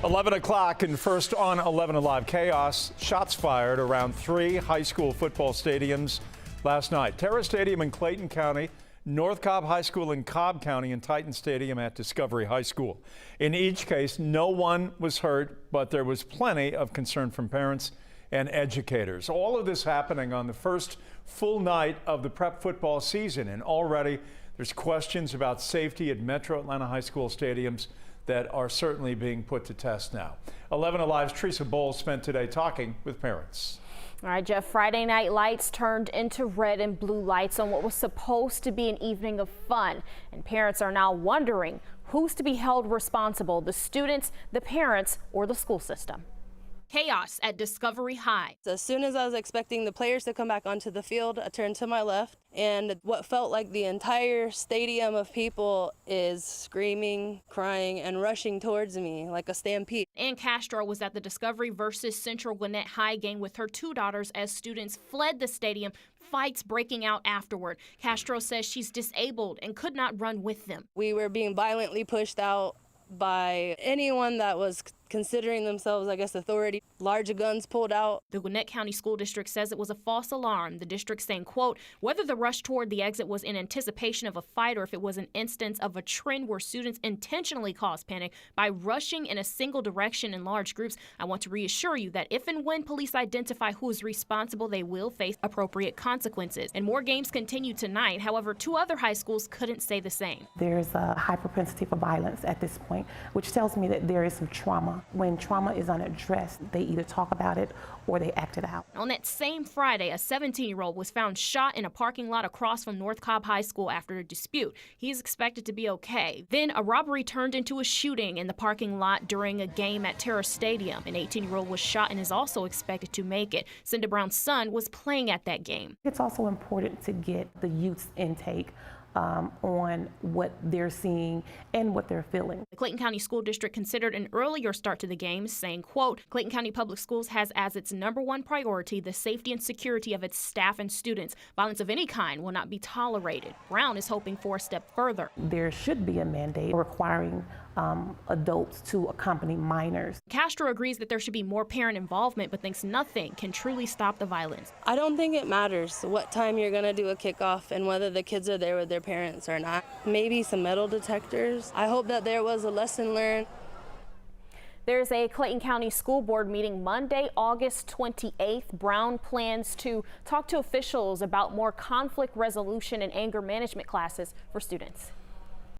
11 o'clock and first on 11 Alive chaos. Shots fired around 3 high school football stadiums last night. Terra Stadium in Clayton County, North Cobb High School in Cobb County, and Titan Stadium at Discovery High School. In each case, no one was hurt, but there was plenty of concern from parents and educators. All of this happening on the first full night of the prep football season, and already there's questions about safety at Metro Atlanta high school stadiums that are certainly being put to test now. 11 Alive's Teresa Bowles spent today talking with parents. All right, Jeff, Friday night lights turned into red and blue lights on what was supposed to be an evening of fun. And parents are now wondering who's to be held responsible, the students, the parents, or the school system. Chaos at Discovery High. As soon as I was expecting the players to come back onto the field, I turned to my left, and what felt like the entire stadium of people is screaming, crying, and rushing towards me like a stampede. Ann Castro was at the Discovery versus Central Gwinnett High game with her 2 daughters as students fled the stadium, fights breaking out afterward. Castro says she's disabled and could not run with them. We were being violently pushed out by anyone that was considering themselves, I guess, authority. Large guns pulled out. The Gwinnett County School District says it was a false alarm. The district saying, quote, whether the rush toward the exit was in anticipation of a fight or if it was an instance of a trend where students intentionally caused panic by rushing in a single direction in large groups, I want to reassure you that if and when police identify who is responsible, they will face appropriate consequences. And more games continue tonight. However, 2 other high schools couldn't say the same. There's a high propensity for violence at this point, which tells me that there is some trauma. When trauma is unaddressed, they either talk about it or they act it out. On that same Friday, a 17-year-old was found shot in a parking lot across from North Cobb High School after a dispute. He is expected to be okay. Then a robbery turned into a shooting in the parking lot during a game at Terra Stadium. An 18-year-old was shot and is also expected to make it. Cinda Brown's son was playing at that game. It's also important to get the youth's intake on what they're seeing and what they're feeling. The Clayton County School District considered an earlier start to the games, saying, quote, Clayton County Public Schools has as its #1 priority the safety and security of its staff and students. Violence of any kind will not be tolerated. Brown is hoping for a step further. There should be a mandate requiring adults to accompany minors. Castro agrees that there should be more parent involvement, but thinks nothing can truly stop the violence. I don't think it matters what time you're going to do a kickoff and whether the kids are there with their parents or not. Maybe some metal detectors. I hope that there was a lesson learned. There's a Clayton County School Board meeting Monday, August 28th. Brown plans to talk to officials about more conflict resolution and anger management classes for students.